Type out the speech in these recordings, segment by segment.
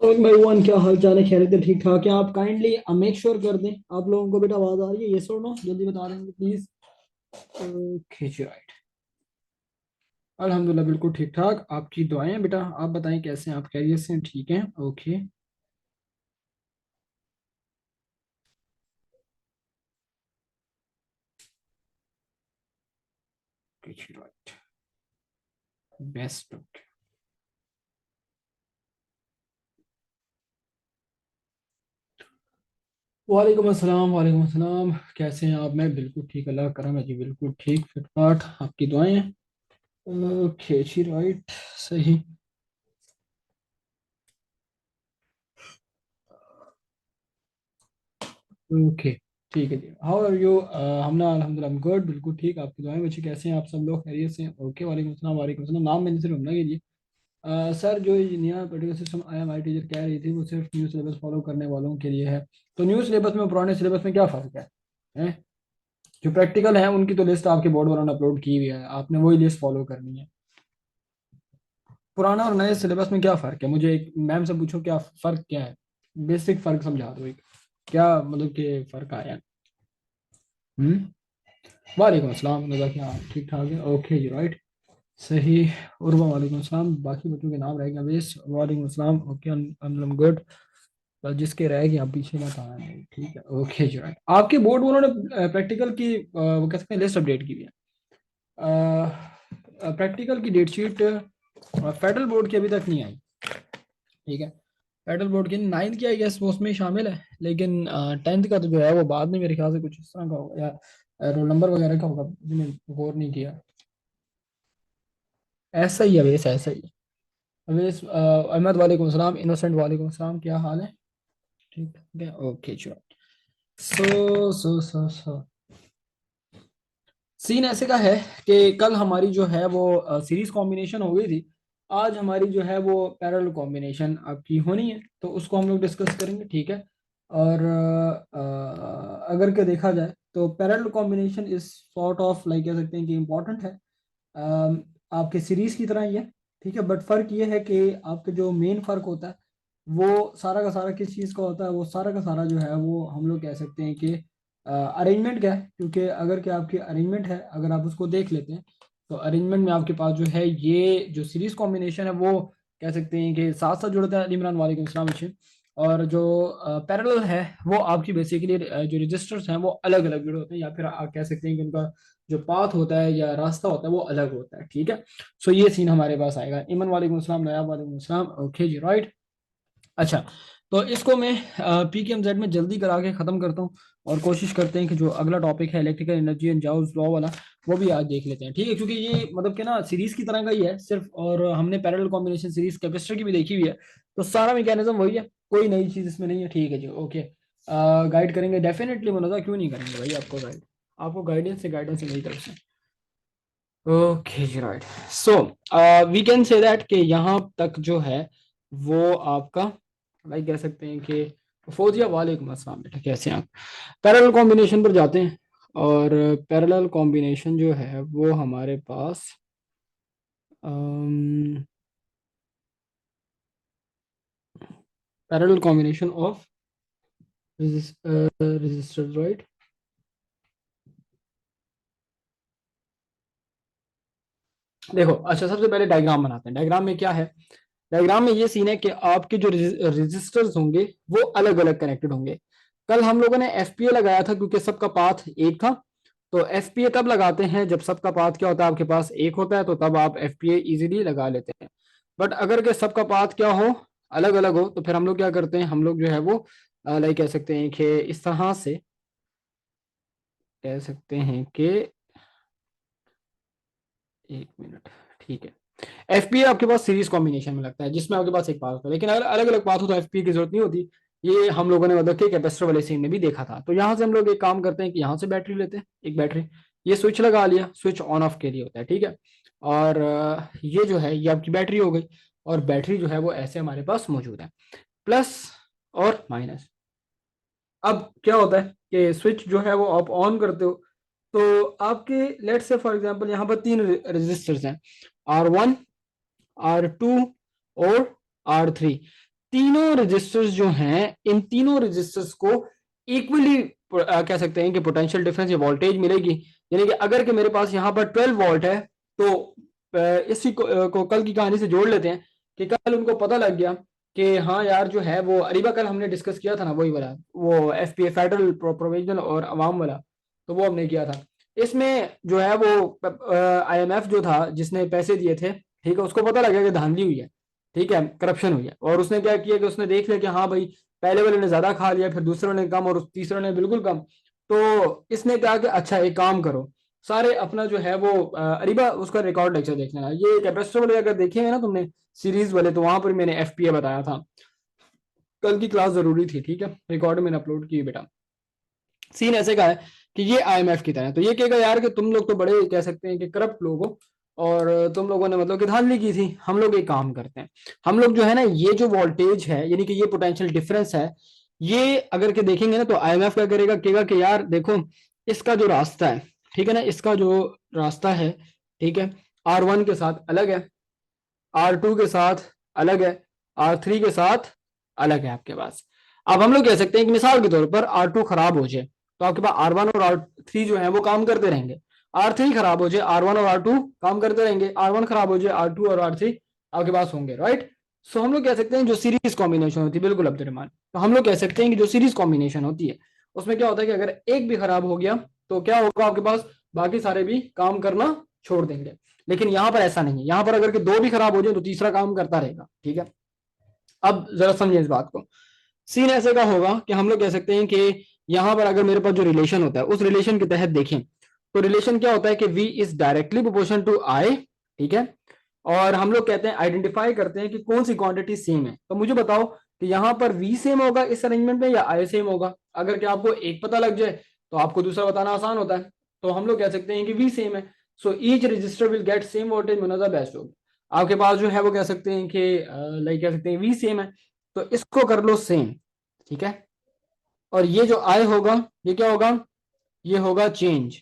और भाई वन क्या हाल चाल है? खैरियत है? ठीक ठाक है? आप काइंडली मेक श्योर कर दें आप लोगों को बेटा आवाज आ रही है? यस और नो जल्दी बता देंगे प्लीज। ओके जी राइट। अल्हम्दुलिल्लाह बिल्कुल ठीक ठाक, आपकी दुआएं हैं बेटा। आप बताएं कैसे हैं? आप खैरियत से हैं? ठीक हैं? ओके। जी राइट। बेस्ट। वालेकुम अस्सलाम, वालेकुम अस्सलाम। कैसे हैं आप? मैं बिल्कुल ठीक, अल्लाह का करम है जी, बिल्कुल ठीक फिट फाट, आपकी दुआएं हैं। ओके जी राइट। सही। ओके। ठीक है जी, हाउ आर यू? हमना अल्हम्दुलिल्लाह गुड, बिल्कुल ठीक, आपकी दुआएं। बच्चे कैसे हैं आप? सब लोग खैरियत से हैं? ओके, वालेकुम सलाम, वालेकुम सलाम। नाम मैंने सिर्फ हमना के लिए। सर जो ये नया पर्टिकुलर सिस्टम आया, हमारी टीचर कह रही थी वो सिर्फ न्यू सिलेबस फॉलो करने वालों के लिए है। तो न्यू सिलेबस में और पुराने सिलेबस में क्या फ़र्क है? जो प्रैक्टिकल है उनकी तो लिस्ट आपके बोर्ड वालों ने अपलोड की हुई है, आपने वही लिस्ट फॉलो करनी है। पुराना और नए सिलेबस में क्या फ़र्क है? मुझे एक मैम से पूछो, क्या फ़र्क क्या है? बेसिक फ़र्क समझा दो एक। क्या मतलब कि फ़र्क आया? हम्म। वालेकुम अस्सलाम नज़र, क्या हाल? ठीक ठाक है? ओके जी राइट। सही। उर्वा वालेकुम अस्सलाम। बाकी बच्चों के नाम रह गए बेस। वालेकुम अस्सलाम। ओके, अनलम गुड। बस जिसके रह गए आप पीछे मत आना, ठीक है? ओके जी राइट। आपके बोर्ड उन्होंने प्रैक्टिकल की वो कह सकते हैं लिस्ट अपडेट की हुई है। प्रैक्टिकल की डेट शीट फेडरल बोर्ड की अभी तक नहीं आई। ठीक है। फेडरल बोर्ड की नाइन्थ की आई गेस वो उसमें शामिल है, लेकिन टेंथ का तो जो है वो बाद में मेरे ख्याल से कुछ इस तरह का होगा, या रोल नंबर वगैरह का होगा, मैंने गौर नहीं किया। ऐसा ही है बेस, ऐसा ही है। अवेश अहमद वालेकुम सलाम। इनोसेंट वालेकुम सलाम, क्या हाल है? ठीक है, ओके चलो। सो सीन ऐसे का है कि कल हमारी जो है वो सीरीज कॉम्बिनेशन हो गई थी। आज हमारी जो है वो पैरेलल कॉम्बिनेशन आपकी होनी है, तो उसको हम लोग डिस्कस करेंगे, ठीक है? और अगर के देखा जाए तो parallel combination is sort of like कह सकते हैं कि इम्पोर्टेंट है। आपके सीरीज की तरह ही है। ठीक है, बट फर्क ये है कि आपके जो मेन फर्क होता है वो सारा का सारा किस चीज़ का होता है? वो सारा का सारा जो है वो हम लोग कह सकते हैं कि अरेंजमेंट क्या है, क्योंकि अगर क्या आपकी अरेंजमेंट है, अगर आप उसको देख लेते हैं तो अरेंजमेंट में आपके पास जो है ये जो सीरीज कॉम्बिनेशन है वो कह सकते हैं कि साथ साथ जुड़ता है। इमरान वालेकुम सलाम अच्छे। और जो पैरेलल है वो आपकी बेसिकली जो रजिस्टर्स हैं वो अलग अलग जुड़े होते हैं, या फिर आप कह सकते हैं कि उनका जो पाथ होता है या रास्ता होता है वो अलग होता है। ठीक है। सो ये सीन हमारे पास आएगा। इमन वालेकुम सलाम, नया वालेकुम सलाम। ओके जी राइट। अच्छा, तो इसको मैं पी के एम जेड में जल्दी करा के ख़त्म करता हूँ, और कोशिश करते हैं कि जो अगला टॉपिक है इलेक्ट्रिकल एनर्जी एंड जाउस लॉ वाला, वो भी आज देख लेते हैं, ठीक है? क्योंकि ये मतलब कि ना सीरीज की तरह का ही है सिर्फ, और हमने पैरेलल कॉम्बिनेशन सीरीज कैपेसिटर की भी देखी हुई है, तो सारा मैकेनिज्म वही है, कोई नई चीज़ इसमें नहीं है। ठीक है जी, ओके। गाइड करेंगे डेफिनेटली मनोजा, क्यों नहीं करेंगे भाई? आपको गाइड, आपको गाइडेंस से मेरी तरफ से। ओके जी right. So we can say that कि यहाँ तक जो है वो आपका लाइक कह सकते हैं कि फौजिया वालेकुम अस्सलाम बेटा, कैसे हैं आप? पैरेलल कॉम्बिनेशन पर जाते हैं, और पैरेलल कॉम्बिनेशन जो है वो हमारे पास parallel combination of register right. देखो अच्छा, सबसे पहले डायग्राम बनाते हैं। डायग्राम में क्या है? डायग्राम में ये सीन है कि आपके जो रजिस्टर्स होंगे वो अलग अलग कनेक्टेड होंगे। कल हम लोगों ने एफपीए लगाया था क्योंकि सबका पाथ एक था। तो एफपीए तब लगाते हैं जब सबका पाथ क्या होता है, आपके पास एक होता है, तो तब आप एफपीए इजीली लगा लेते हैं। बट अगर के सबका पाथ क्या हो, अलग अलग हो, तो फिर हम लोग क्या करते हैं? हम लोग जो है वो लाइक कह सकते हैं कि इस तरह से कह सकते हैं कि एक मिनट, ठीक है। एफपीए आपके पास सीरीज कॉम्बिनेशन में लगता है जिसमें आपके पास एक पाथ होता है, लेकिन अगर अलग अलग पाथ हो तो एफपीए की जरूरत नहीं होती। ये हम लोगों ने मतलब कि कैपेसिटर वाले सीन में भी देखा था। तो यहाँ से हम लोग एक काम करते हैं कि यहाँ से बैटरी लेते हैं, एक बैटरी, ये स्विच लगा लिया, स्विच ऑन ऑफ के लिए होता है, ठीक है? और ये जो है ये आपकी बैटरी हो गई, और बैटरी जो है वो ऐसे हमारे पास मौजूद है, प्लस और माइनस। अब क्या होता है कि स्विच जो है वो आप ऑन करते हो, तो आपके लेट से फॉर एग्जांपल यहाँ पर तीन रेजिस्टर्स हैं, R1, R2 और R3। तीनों रजिस्टर्स जो हैं, इन तीनों रजिस्टर्स को इक्वली कह सकते हैं कि पोटेंशियल डिफरेंस या वोल्टेज मिलेगी। यानी कि अगर कि मेरे पास यहाँ पर 12 वोल्ट है, तो इसी को कल की कहानी से जोड़ लेते हैं कि कल उनको पता लग गया कि हाँ यार जो है वो अरीबा कल हमने डिस्कस किया था ना, वही वाला, वो एफपीए फेडरल प्रोविजनल और अवाम वाला, तो वो हमने किया था। इसमें जो है वो आईएमएफ जो था जिसने पैसे दिए थे, ठीक है, उसको पता लगा कि धांधली हुई है, ठीक है, करप्शन हुई है, और उसने क्या किया कि उसने देख लिया कि हाँ भाई पहले वाले ने ज्यादा खा लिया, फिर दूसरे ने कम, और तीसरे ने बिल्कुल कम। तो इसने कहा कि अच्छा एक काम करो, सारे अपना जो है वो अरीबा उसका रिकॉर्ड लेक्चर देख लेना, ये कैपेसिटर वाले अगर देखे हैं ना तुमने सीरीज वाले, तो वहां पर मैंने एफपीए बताया था। कल की क्लास जरूरी थी, ठीक है, रिकॉर्ड मैंने अपलोड की बेटा। सीन ऐसे का है कि ये आईएमएफ की तरह है। तो ये कहेगा यार कि तुम लोग तो बड़े कह सकते हैं कि करप्ट लोग हो, और तुम लोगों ने मतलब कि धांधली की थी, हम लोग एक काम करते हैं, हम लोग जो है ना ये जो वोल्टेज है यानी कि ये पोटेंशियल डिफरेंस है, ये अगर के देखेंगे ना, तो आईएमएफ क्या करेगा, कहेगा कि यार देखो इसका जो रास्ता है, ठीक है ना, इसका जो रास्ता है, ठीक है, R1 के साथ अलग है, R2 के साथ अलग है, R3 के साथ अलग है आपके पास। अब हम लोग कह सकते हैं कि मिसाल के तौर पर R2 खराब हो जाए, तो आपके पास R1 और R3 जो है वो काम करते रहेंगे। R3 खराब हो जाए, R1 और R2 काम करते रहेंगे। R1 खराब हो जाए, R2 और R3 आपके पास होंगे, राइट। सो हम लोग कह सकते हैं जो सीरीज कॉम्बिनेशन होती है, बिल्कुल अब्दुलरहमान, तो हम लोग कह सकते हैं कि जो सीरीज कॉम्बिनेशन होती है उसमें क्या होता है कि अगर एक भी खराब हो गया तो क्या होगा आपके पास, बाकी सारे भी काम करना छोड़ देंगे। लेकिन यहां पर ऐसा नहीं है, यहां पर अगर के दो भी खराब हो जाए तो तीसरा काम करता रहेगा, ठीक है। अब जरा समझिए इस बात को। सीन ऐसे का होगा कि हम लोग कह सकते हैं कि यहां पर अगर मेरे पास जो रिलेशन होता है उस रिलेशन के तहत देखें, तो रिलेशन क्या होता है कि V is directly proportion to I, ठीक है। और हम लोग कहते हैं, आइडेंटिफाई करते हैं कि कौन सी क्वांटिटी सेम है। तो मुझे बताओ कि यहाँ पर V सेम होगा इस अरेंजमेंट में या I सेम होगा। अगर कि आपको एक पता लग जाए तो आपको दूसरा बताना आसान होता है, तो हम लोग कह सकते हैं कि V सेम है। So each register will get same voltage मुनाजा बेस्ट होगा। आपके पास जो है वो कह सकते हैं कि लाइक कह सकते हैं V सेम है, तो इसको कर लो सेम, ठीक है। और ये जो I होगा ये क्या होगा, ये होगा change,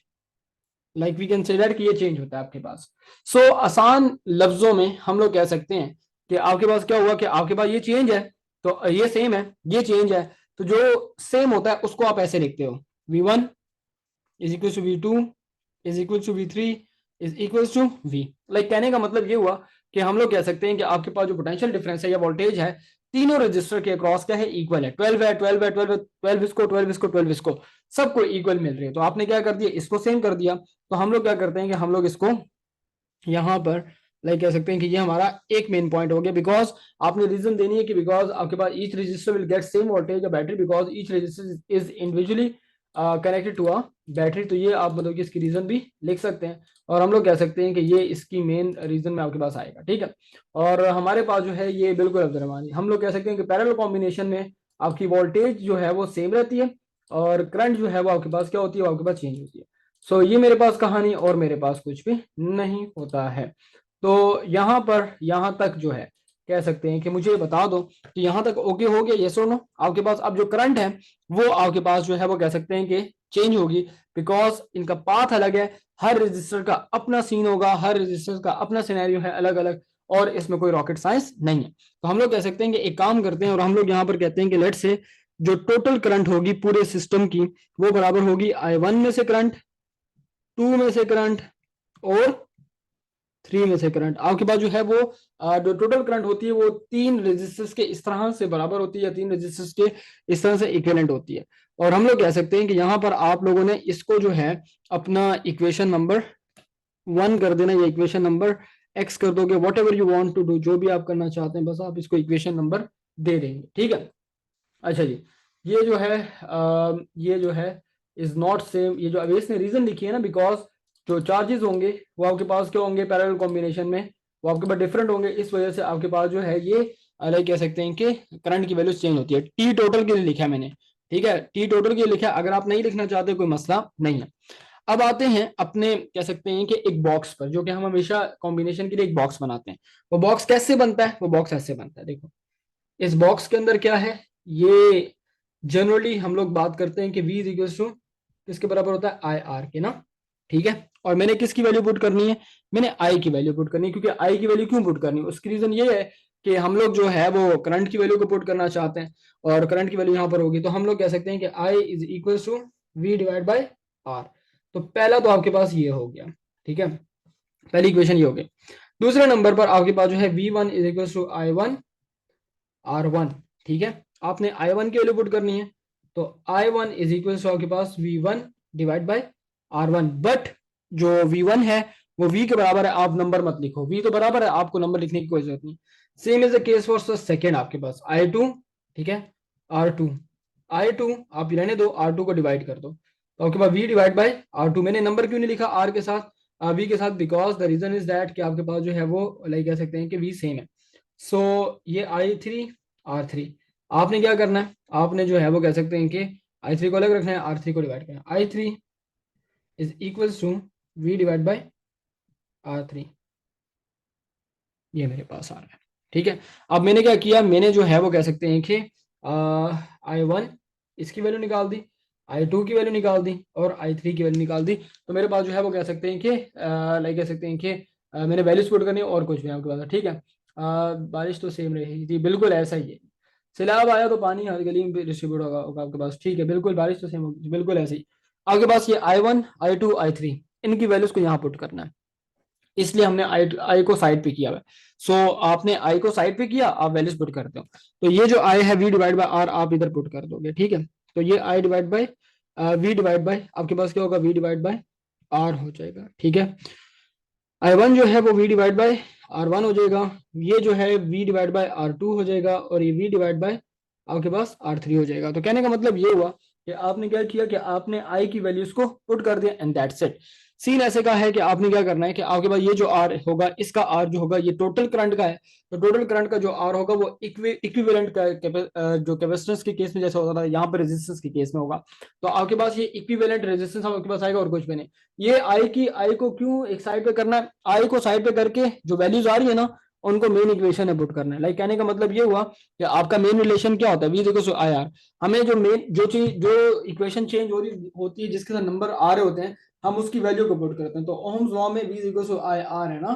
like we can say that कि ये चेंज होता है आपके पास। सो आसान लफ्जों में हम लोग कह सकते हैं कि आपके पास क्या हुआ कि आपके पास ये चेंज है, तो ये सेम है, ये चेंज है, तो जो सेम होता है उसको आप ऐसे लिखते हो, V1 is equal to V2 is equal to V3 is equal to V। Like कहने का मतलब ये हुआ कि हम लोग कह सकते हैं कि आपके पास जो पोटेंशियल डिफरेंस है या वोल्टेज है तीनों रजिस्टर के अक्रॉस क्या है, इक्वल है। 12 है, 12 है, 12 12 इसको, 12 इसको, 12 इसको, सबको इक्वल मिल रही है। तो आपने क्या कर दिया, इसको सेम कर दिया। तो हम लोग क्या करते हैं कि हम लोग इसको यहाँ पर लाइक कह सकते हैं कि ये हमारा एक मेन पॉइंट हो गया, बिकॉज आपने रीजन देनी है कि बिकॉज आपके पास each register will get same voltage of battery because each register is individually connected to a battery. तो ये आप मतलब कि इसकी रीजन भी लिख सकते हैं, और हम लोग कह सकते हैं कि ये इसकी मेन रीजन में आपके पास आएगा, ठीक है। और हमारे पास जो है ये बिल्कुल अब्दुलरहमान, हम लोग कह सकते हैं कि पैरेलल कॉम्बिनेशन में आपकी वोल्टेज जो है वो सेम रहती है, और करंट जो है वो आपके पास क्या होती है, वो आपके पास चेंज होती है। सो ये मेरे पास कहानी, और मेरे पास कुछ भी नहीं होता है। तो यहाँ पर यहाँ तक जो है कह सकते हैं कि मुझे बता दो कि यहाँ तक ओके हो गया, यस और नो। आपके पास अब जो करंट है वो आपके पास जो है वो कह सकते हैं कि चेंज होगी, बिकॉज इनका पाथ अलग है। हर रजिस्टर का अपना सीन होगा, हर रजिस्टर का अपना सिनेरियो है अलग अलग, और इसमें कोई रॉकेट साइंस नहीं है। तो हम लोग कह सकते हैं कि एक काम करते हैं, और हम लोग यहाँ पर कहते हैं कि लेट से जो टोटल करंट होगी पूरे सिस्टम की वो बराबर होगी I1 में से करंट, 2 में से करंट, और 3 में से करंट। आपके पास जो है वो जो टोटल करंट होती है वो तीन रेजिस्टेंस के इस तरह से बराबर होती है, या तीन रेजिस्टेंस के इस तरह से इक्विवेलेंट होती है। और हम लोग कह सकते हैं कि यहाँ पर आप लोगों ने इसको जो है अपना इक्वेशन नंबर 1 कर देना, या इक्वेशन नंबर x कर दोगे, whatever you want to do, जो भी आप करना चाहते हैं, बस आप इसको इक्वेशन नंबर दे देंगे, ठीक है। अच्छा जी, ये जो है ये जो है इज नॉट सेम, ये जो अवेश ने रीजन लिखी है ना, बिकॉज जो चार्जेस होंगे वो आपके पास क्या होंगे पैरेलल कॉम्बिनेशन में, वो आपके पास डिफरेंट होंगे, इस वजह से आपके पास जो है ये अलग कह सकते हैं कि करंट की वैल्यू चेंज होती है। टी टोटल के लिए लिखा है मैंने, ठीक है, टी टोटल के लिए लिखा है, अगर आप नहीं लिखना चाहते कोई मसला नहीं है। अब आते हैं अपने कह सकते हैं कि एक बॉक्स पर, जो कि हम हमेशा कॉम्बिनेशन के लिए एक बॉक्स बनाते हैं। वो बॉक्स कैसे बनता है, वो बॉक्स ऐसे बनता है, देखो इस बॉक्स के अंदर क्या है, ये जनरली हम लोग बात करते हैं कि V इक्वल्स टू किसके बराबर होता है, आई आर के ना, ठीक है। और मैंने किसकी वैल्यू पुट करनी है, मैंने I की वैल्यू पुट करनी है, क्योंकि I की वैल्यू क्यों पुट करनी है, उसकी रीजन ये है कि हम लोग जो है वो करंट की वैल्यू को पुट करना चाहते हैं और करंट की वैल्यू यहाँ पर होगी, तो हम लोग कह सकते हैं कि I is equal to V divide by R। तो पहला तो आपके पास ये हो गया, ठीक है, पहली इक्वेशन ये हो गई। दूसरे नंबर पर आपके पास जो है V1 is equal to I1 R1, ठीक है, आपने I1 की वैल्यू पुट करनी है, तो I1 इज इक्वल टू आपके पास V1 divide by R1, but जो V1 है वो V के बराबर है, आप नंबर मत लिखो, V तो बराबर है, आपको नंबर लिखने की कोई जरूरत नहीं। Same is the case for second, आपके पास I2, ठीक है, R2, I2 आप रहने दो, R2 को डिवाइड कर दो, तो आपके पास V डिवाइड बाई R2। मैंने नंबर क्यों नहीं लिखा R के साथ, V के साथ, because the reason is that कि आपके पास जो है वो लाइक कह सकते हैं कि V सेम है। सो ये I3 R3, आपने क्या करना है, आपने जो है वो कह सकते हैं कि I3 को अलग रखना है, R3 को डिवाइड करना है। I3 is equal to V divide by R3, ये मेरे पास आ रहा है, ठीक है। अब मैंने क्या किया, मैंने जो है वो कह सकते हैं कि I1 इसकी वैल्यू निकाल दी, I2 की वैल्यू निकाल दी और I3 की वैल्यू निकाल दी, तो मेरे पास जो है वो कह सकते हैं कि लाइक कह सकते हैं कि मैंने वैल्यूज पुट करनी है और कुछ भी आपके पास, ठीक है। बारिश तो सेम रही थी, बिल्कुल ऐसा ही है, सैलाब आया तो पानी हर गली में डिस्ट्रीब्यूट होगा आपके पास, ठीक है, बिल्कुल बारिश तो सेम होगी, बिल्कुल ऐसे ही। आपके पास ये I1 I2 I3 इनकी वैल्यूज को यहाँ पुट करना है, इसलिए हमने आई को साइड पे किया हुआ है। सो आपने आई को साइड पे किया, आप वैल्यूज पुट करते हो, तो ये जो आई है V डिवाइड बाई आर आप इधर पुट कर दोगे, ठीक है। तो ये I divide by V divide by आपके पास क्या होगा, V डिवाइड बाई आर हो जाएगा, ठीक है। I1 जो है वो V डिवाइड बाई R1 हो जाएगा, ये जो है V डिवाइड बाई R2 हो जाएगा और ये V डिवाइड बाई आपके पास R3 हो जाएगा। तो कहने का मतलब ये हुआ कि आपने क्या किया कि आपने I की वैल्यूज को पुट कर दिया एंड दैट्स इट। सीन ऐसे का है कि आपने क्या करना है कि आपके पास ये जो R होगा, इसका R जो होगा ये टोटल करंट का है, तो टोटल करंट का जो R होगा वो इक्विवेलेंट का जो कैपेसिटेंस के केस में जैसा होता था, यहाँ पर रेजिस्टेंस के केस में होगा, तो आपके पास ये इक्विवेलेंट रेजिस्टेंस आपके पास आएगा और कुछ भी नहीं। ये आई को क्यों एक साइड पे करना है, आई को साइड पे करके जो वैल्यूज आ रही है ना उनको मेन इक्वेशन में पुट करना है। लाइक कहने का मतलब ये हुआ कि आपका मेन रिलेशन क्या होता है, V equals to I R. हमें जो मेन जो चीज जो इक्वेशन चेंज हो रही होती है जिसके साथ नंबर आ रहे होते हैं, हम उसकी वैल्यू को पुट करते हैं। तो ओम्स लॉ में V equals to I R है ना,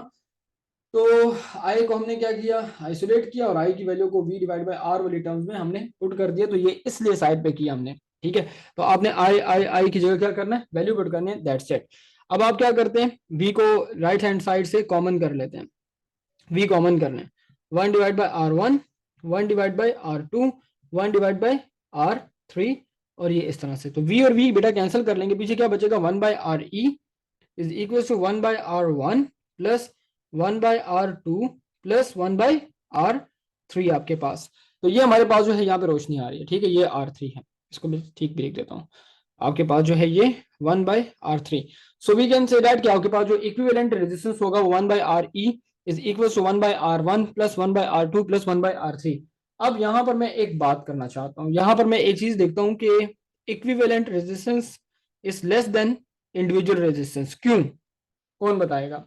तो आई को हमने क्या किया, आइसोलेट किया और आई की वैल्यू को वी डिवाइड बाई आर वाली टर्म्स में हमने पुट कर दिया, तो ये इसलिए साइड पे किया हमने, ठीक है। तो आपने आई की जगह क्या करना है, वैल्यू पुट करनी है, दैट्स इट। अब आप क्या करते हैं, वी को राइट हैंड साइड से कॉमन कर लेते हैं, वी कॉमन करना है, 1/R1, 1/R2, 1/R3, और ये इस तरह से, तो वी और वी बेटा कैंसिल कर लेंगे, पीछे क्या बचेगा, 1/RE is equal to 1/R1 plus 1/R2 plus 1/R3 आपके पास। तो ये हमारे पास जो है यहाँ पे रोशनी आ रही है, ठीक है, ये R3 है, इसको मैं ठीक लिख देता हूँ। आपके पास जो है ये 1/R3, so we can say that कि आपके पास जो इक्विवेलेंट रेजिस्टेंस होगा वो 1/RE is equal to 1/R1 plus 1/R2 plus 1/R3। अब यहाँ पर मैं एक बात करना चाहता हूँ, यहाँ पर मैं एक चीज देखता हूँ कि equivalent resistance is less than individual resistance, क्यों, कौन बताएगा।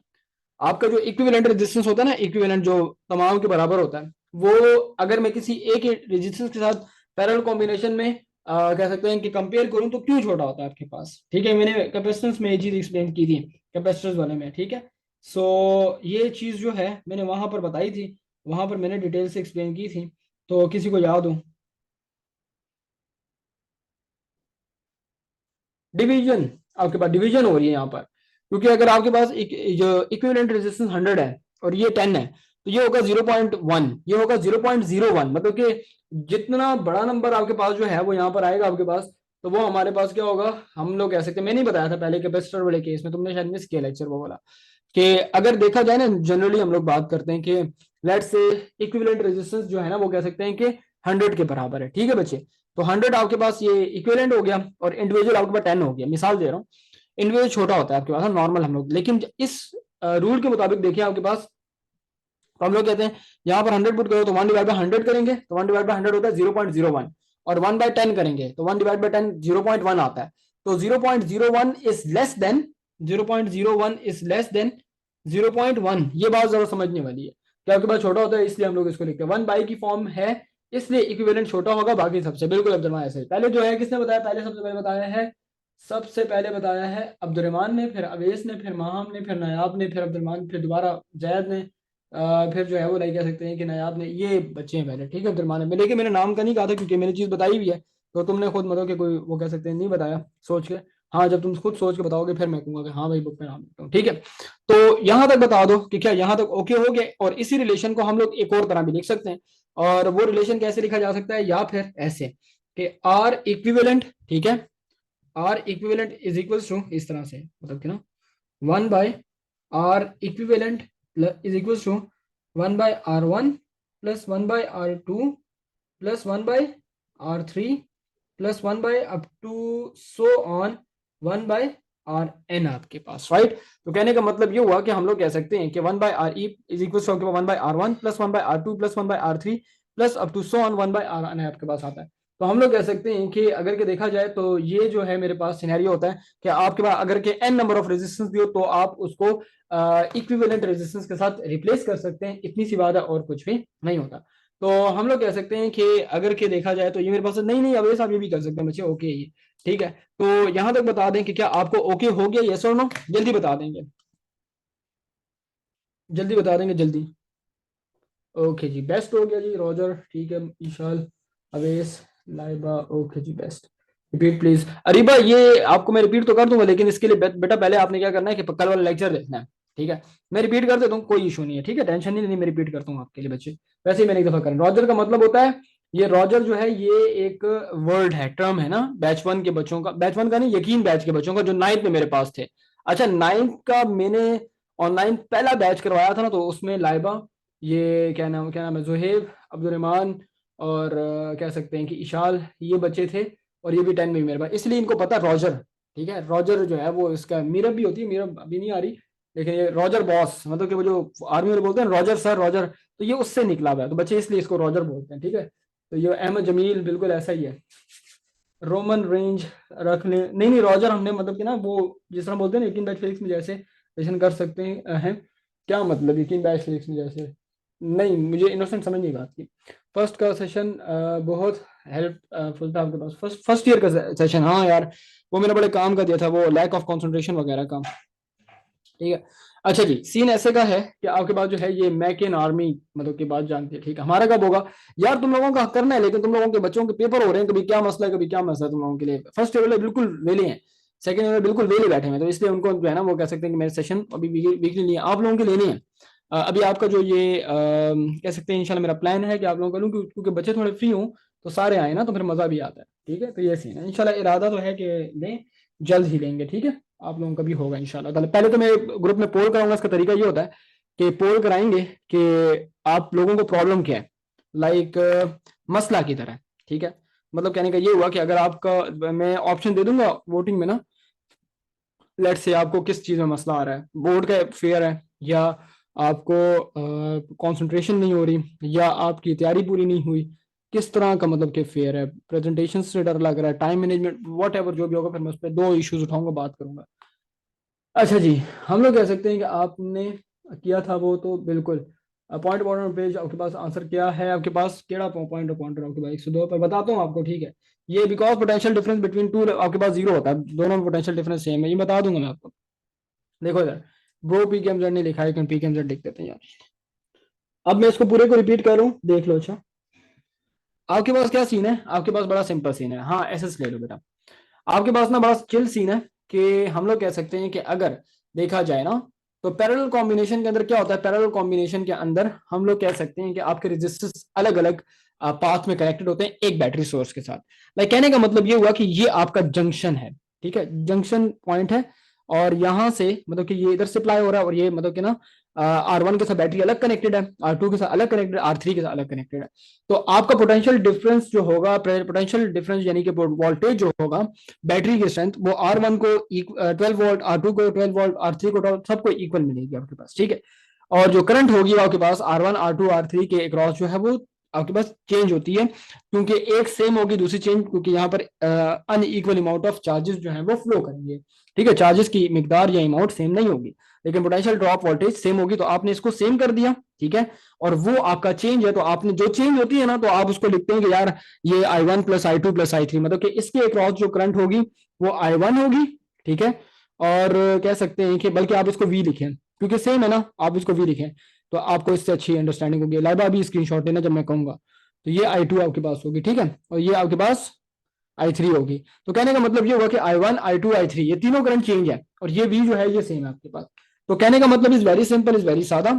आपका जो इक्विवेलेंट रेजिस्टेंस होता है ना, इक्विवेलेंट जो तमाम के बराबर होता है, वो अगर मैं किसी एक रेजिस्टेंस के साथ पैरेलल कॉम्बिनेशन में कह सकते हैं कि कंपेयर करूं तो क्यों छोटा होता है आपके पास, ठीक है। मैंने कैपेसिटेंस में ये चीज एक्सप्लेन की थी कैपेसिटेंस वाले में, ठीक है। सो ये चीज जो है मैंने वहां पर बताई थी, वहां पर मैंने डिटेल से एक्सप्लेन की थी, तो किसी को याद हो, डिवीजन, आपके पास डिवीजन हो रही है यहाँ पर, क्योंकि अगर आपके पास जो इक्विवेलेंट रेजिस्टेंस 100 है और ये 10 है, तो ये होगा 0.1, ये होगा 0.01, मतलब कि जितना बड़ा नंबर आपके पास जो है वो यहाँ पर आएगा आपके पास, तो वो हमारे पास क्या होगा, हम लोग कह सकते हैं, मैंने बताया था पहले कैपेसिटर वाले केस में, तुमने शायद मिस किया लेक्चर वो वाला, कि अगर देखा जाए ना, जनरली हम लोग बात करते हैं कि लेट्स से इक्विवेलेंट रेजिस्टेंस जो है ना वो कह सकते हैं कि 100 के बराबर है, ठीक है बच्चे। तो 100 आपके पास ये इक्विवेलेंट हो गया और इंडिविजुअल आपके पास 10 हो गया, मिसाल दे रहा हूँ, इंडिविजुअल छोटा होता है आपके पास नॉर्मल हम लोग, लेकिन इस रूल के मुताबिक देखिए आपके पास, तो हम लोग कहते हैं यहाँ पर 100 पुट करो तो 1/100 करेंगे, तो 1/100 होता है 0.01, और 1/10 करेंगे तो 1/10 0.1 आता है, तो 0.01 is less than 0.01 is less than 0.1, ये बात जरा समझने वाली है कि आपके पास छोटा होता है इसलिए हम लोग इसको लिखते हैं, 1/, की फॉर्म है इसलिए इक्विवेलेंट छोटा होगा बाकी सबसे, बिल्कुल अब्दुलरहमान ऐसे पहले जो है किसने बताया, पहले सबसे पहले बताया है, सबसे पहले बताया है अब्दुलरहमान ने, फिर अवेश ने, फिर माहम ने, फिर नायाब ने, फिर अब्दुलरहमान, फिर दोबारा जैद ने, फिर जो है वो लाइक कह सकते हैं कि नायाब ने, ये बच्चे हैं पहले, ठीक है अब्दुलरमान में, लेकिन मैंने नाम का नहीं कहा था क्योंकि मैंने चीज़ बताई भी है, तो तुमने खुद मतलब कि कोई वो कह सकते हैं नहीं बताया सोच के। हाँ जब तुम खुद सोच के बताओगे फिर मैं कहूँगा कि हाँ भाई बुक में नाम लिखता हूँ, ठीक है। तो यहाँ तक बता दो कि क्या यहाँ तक ओके हो गया, और इसी रिलेशन को हम लोग एक और तरह भी लिख सकते हैं, और वो रिलेशन कैसे लिखा जा सकता है, या फिर ऐसे कि आर इक्विवेलेंट, ठीक है, R equivalent is equal to, इस तरह से मतलब कि ना 1 by R equivalent is equals to 1 by R1 plus 1 by R2 plus 1 by R3 plus 1 by up to so on 1 by Rn आपके पास, राइट। तो कहने का मतलब ये हुआ कि हम लोग कह सकते हैं कि 1 by Re is equal to 1 by R1 plus 1 by R2 plus 1 by R3 plus up to so on 1 by Rn आपके पास आता है। तो हम लोग कह सकते हैं कि अगर के देखा जाए तो ये जो है मेरे पास सिनेरियो होता है कि आपके पास अगर के n नंबर ऑफ रेजिस्टेंस भी हो तो आप उसको इक्विवेलेंट रेजिस्टेंस के साथ रिप्लेस कर सकते हैं, इतनी सी बात है और कुछ भी नहीं होता। तो हम लोग कह सकते हैं कि अगर के देखा जाए तो ये मेरे पास नहीं नहीं अवेश आप ये भी कर सकते हैं बच्चे, ओके ये ठीक है। तो यहां तक बता दें कि क्या आपको ओके हो गया, यस और नो, जल्दी बता देंगे, जल्दी बता देंगे जल्दी। ओके जी बेस्ट हो गया जी, रॉजर ठीक है, ईशाल, अवेश, लाइबा, ओके जी बेस्ट। रिपीट प्लीज, अरीबा ये आपको मैं रिपीट तो कर दूंगा लेकिन इसके लिए बेटा पहले आपने क्या करना है कि कल वाला लेक्चर देखना है, ठीक है। मैं रिपीट कर देता हूँ, कोई इशू नहीं है, ठीक है, टेंशन नहीं लेनी, मैं रिपीट करता हूँ आपके लिए बच्चे। वैसे ही मैंने एक दफा करना, रॉजर का मतलब होता है, ये रॉजर जो है ये एक वर्ड है, टर्म है ना, बैच वन के बच्चों का, बैच वन का नहीं यकीन बैच के बच्चों का जो नाइन्थ में मेरे पास थे। अच्छा नाइन्थ का मैंने ऑनलाइन पहला बैच करवाया था ना, तो उसमें लाइबा, ये क्या नाम है, जुहेब, अब्दुलरहमान, और कह सकते हैं कि इशाल, ये बच्चे थे, और ये भी 10 में मेरे पास, इसलिए इनको पता रॉजर, ठीक है। रॉजर जो है वो इसका मीरब भी होती है, मीरब अभी नहीं आ रही, लेकिन ये रॉजर बॉस मतलब कि वो जो आर्मी वाले बोलते हैं रॉजर सर रॉजर, तो ये उससे निकला हुआ है, तो बच्चे इसलिए इसको रॉजर बोलते हैं, ठीक है। तो ये अहमद जमील बिल्कुल ऐसा ही है। रोमन रेंज रख ले, नहीं नहीं रॉजर हमने मतलब कि ना वो जिस तरह बोलते हैं ना यकीन बैच फिजिक्स में जैसे क्वेश्चन कर सकते हैं, क्या मतलब यकीन बैच फिजिक्स में जैसे, नहीं मुझे इनोसेंट समझ नहीं बात की। फर्स्ट का सेशन बहुत हेल्पफुल था आपके पास, फर्स्ट ईयर का सेशन, हाँ यार वो मैंने बड़े काम का दिया था, वो लैक ऑफ कंसंट्रेशन वगैरह का, ठीक है। अच्छा जी सीन ऐसे का है कि आपके पास जो है ये मैकेन आर्मी मतलब की बात जानते हैं, ठीक है। हमारा कब होगा यार, तुम लोगों का करना है, लेकिन तुम लोगों के बच्चों के पेपर हो रहे हैं, कभी क्या मसला है कभी क्या मसला है तुम लोगों के लिए। फर्स्ट ईयर वाले बिल्कुल वेले हैं, सेकंड ईयर बिल्कुल वेले बैठे हैं, तो इसलिए उनको जो है ना वो कह सकते हैं कि मेरे सेशन अभी वीकली नहीं है, आप लोगों के लेने हैं। अभी आपका जो ये कह सकते हैं इंशाल्लाह मेरा प्लान है कि आप लोगों का लूँ, क्योंकि बच्चे थोड़े फ्री हों तो सारे आए ना तो फिर मजा भी आता है, ठीक है। तो ये सीन है, इंशाल्लाह इरादा तो है कि लें, जल्द ही लेंगे, ठीक है। आप लोगों का भी होगा इंशाल्लाह ताला। पहले तो मैं ग्रुप में पोल कराऊंगा, इसका तरीका ये होता है कि पोल कराएंगे कि आप लोगों को प्रॉब्लम क्या है, लाइक मसला की तरह, ठीक है। मतलब कहने का ये हुआ कि अगर आपका मैं ऑप्शन दे दूंगा वोटिंग में ना, लेट से आपको किस चीज में मसला आ रहा है, बोर्ड का फेयर है, या आपको कंसंट्रेशन नहीं हो रही, या आपकी तैयारी पूरी नहीं हुई, किस तरह का मतलब कि फेयर है, प्रेजेंटेशन से डर लग रहा है, टाइम मैनेजमेंट वॉट एवर जो भी होगा, फिर मैं उस पर दो इश्यूज उठाऊंगा बात करूंगा। अच्छा जी हम लोग कह सकते हैं कि आपने किया था वो तो बिल्कुल पॉइंट पॉइंट पेज आपके पास आंसर क्या है, आपके पास केड़ा पॉइंट पॉइंटर आपके पास 102 पर बताता हूँ आपको, ठीक है। ये because potential difference between two आपके पास जीरो होता है, दोनों में पोटेंशियल डिफरेंस सेम है, ये बता दूंगा मैं आपको। देखो इधर ब्रो पी के एम जेड नहीं लिखा है, पी के एम जेड लिख देते हैं यार। अब मैं इसको पूरे को रिपीट कर रहा हूँ, देख लो। अच्छा आपके पास क्या सीन है, आपके पास बड़ा सिंपल सीन है, हाँ एस एस ले लो बेटा। आपके पास ना बड़ा चिल सीन है कि हम लोग कह सकते हैं कि अगर देखा जाए ना तो पैरेलल कॉम्बिनेशन के अंदर क्या होता है, पैरेलल कॉम्बिनेशन के अंदर हम लोग कह सकते हैं कि आपके रेजिस्टर्स अलग अलग पाथ में कनेक्टेड होते हैं एक बैटरी सोर्स के साथ। लाइक कहने का मतलब ये हुआ कि ये आपका जंक्शन है, ठीक है, जंक्शन पॉइंट है, और यहां से मतलब कि ये इधर सप्लाई हो रहा है, और ये मतलब कि ना R1 के साथ बैटरी अलग कनेक्टेड है, R2 के साथ अलग कनेक्टेड है, R3 के साथ अलग कनेक्टेड है। तो आपका पोटेंशियल डिफरेंस जो होगा, पोटेंशियल डिफरेंस यानी कि वोल्टेज जो होगा बैटरी की स्ट्रेंथ, वो R1 को 12 वोल्ट, R2 को 12 वोल्ट, R3 को 12, सबको इक्वल मिलेगी आपके पास, ठीक है। और जो करंट होगी आपके पास R1 R2 R3 के अक्रॉस जो है वो आपके पास चेंज होती है, क्योंकि एक सेम होगी दूसरी चेंज, क्योंकि यहाँ पर अनइक्वल अमाउंट ऑफ चार्जेस जो है वो फ्लो करेंगे, ठीक है। चार्जेस की मिकदार या अमाउंट सेम नहीं होगी, लेकिन पोटेंशियल ड्रॉप वोल्टेज सेम होगी, तो आपने इसको सेम कर दिया, ठीक है। और वो आपका चेंज है, तो आपने जो चेंज होती है ना तो आप उसको लिखते हैं कि यार ये I1 plus I2 plus I3, मतलब कि इसके अक्रॉस जो करंट होगी वो I1 होगी, ठीक है। और कह सकते हैं कि बल्कि आप इसको V लिखें क्योंकि सेम है ना, आप इसको V लिखें तो आपको इससे अच्छी अंडरस्टैंडिंग होगी। लाइबा अभी स्क्रीनशॉट लेना जब मैं कहूंगा। तो ये I2 आपके पास होगी, ठीक है, और ये आपके पास I3 होगी। तो कहने का मतलब ये होगा कि I1 I2 I3 ये तीनों करंट चेंज है, और ये V जो है ये सेम है आपके पास। तो कहने का मतलब is very simple, is very सादा,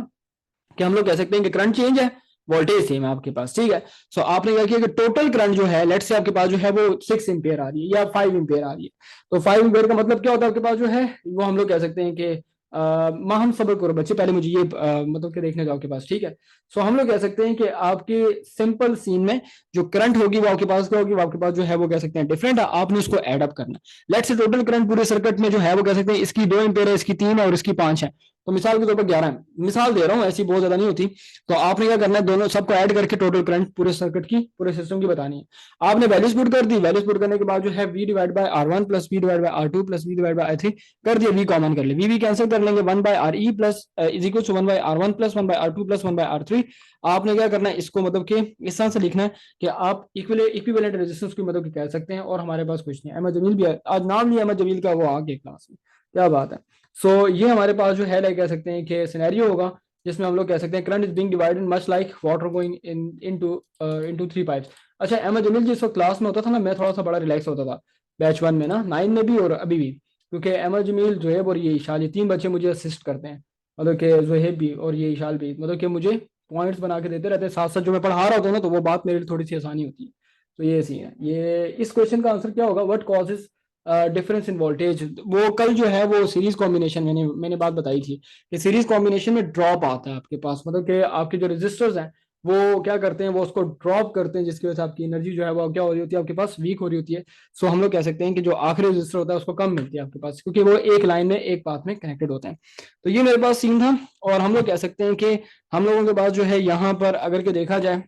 कि हम लोग कह सकते हैं कि करंट चेंज है, वोल्टेज सेम है आपके पास, ठीक है। सो आपने क्या किया कि टोटल करंट जो है लेट से आपके पास जो है वो 6 एम्पियर आ रही है या 5 एम्पियर आ रही है। तो 5 एम्पियर का मतलब क्या होता है आपके पास जो है वो हम लोग कह सकते हैं कि हम सबर करो बच्चे, पहले मुझे ये मतलब कि देखने जाओ आपके पास, ठीक है। सो हम लोग कह सकते हैं कि आपके सिंपल सीन में जो करंट होगी वो आपके पास क्या होगी, वो आपके पास जो है वो कह सकते हैं डिफरेंट है, आपने उसको एड अप करना। लेट से टोटल करंट पूरे सर्किट में जो है वो कह सकते हैं इसकी 2 एम्पियर है, इसकी 3 है और इसकी 5 है। तो मिसाल के तौर पर 11 है, मिसाल दे रहा हूँ, ऐसी बहुत ज्यादा नहीं होती। तो आपने क्या करना है, दोनों सबको ऐड करके टोटल करंट पूरे सर्किट की, पूरे सिस्टम की बतानी है। आपने वैल्यूज पुट कर दी, वैल्यूज पुट करने के बाद जो है V divide by R1 plus V divide by R2 plus V divide by I3 कर दिया, V कॉमन कर ले, V कैंसिल कर लेंगे, 1 by RE plus is equal to 1 by R1 plus 1 by R2 plus 1 by R3। आपने क्या करना है, इसको मतलब कि इस तरह से लिखना है कि आप इक्विवेलेंट रेजिस्टेंस की मतलब कह सकते हैं। और हमारे पास कुछ नहीं, अहमद जमील भी है, आज नाम लिया अहमद जमील का, वो आ गया क्लास में, क्या बात है। सो ये हमारे पास जो है कह सकते हैं कि सिनेरियो होगा जिसमें हम लोग कह सकते हैं current is being divided much like water going into 3 pipes. अच्छा, अहमद जमील जी इस वक्त क्लास में होता था ना, मैं थोड़ा सा बड़ा रिलैक्स होता था बैच 1 में ना, 9 में भी और अभी भी, क्योंकि अहमद जमील जोहेब और ये ईशाल, ये 3 बच्चे मुझे असिस्ट करते हैं, मतलब कि जोहेब भी और ये ईशाल भी, मतलब कि मुझे पॉइंट्स बना के देते रहते हैं साथ साथ, जो मैं पढ़ा रहा होता हूँ ना तो वो बात मेरे लिए थोड़ी सी आसानी होती है। तो ये सीन है। ये इस क्वेश्चन का आंसर क्या होगा, what causes difference in voltage. वो कल जो है वो सीरीज कॉम्बिनेशन मैंने बात बताई थी कि सीरीज कॉम्बिनेशन में ड्रॉप आता है आपके पास, मतलब कि आपके जो रेजिस्टर्स हैं वो क्या करते हैं, वो उसको ड्रॉप करते हैं, जिसकी वजह से आपकी एनर्जी जो है वो क्या हो रही होती है आपके पास, वीक हो रही होती है। सो हम लोग कह सकते हैं कि जो आखिरी रजिस्टर होता है उसको कम मिलती है आपके पास, क्योंकि वो एक लाइन में एक पाथ में कनेक्टेड होते हैं। तो ये मेरे पास सीन था। और हम लोग कह सकते हैं कि हम लोगों के पास जो है यहाँ पर अगर के देखा जाए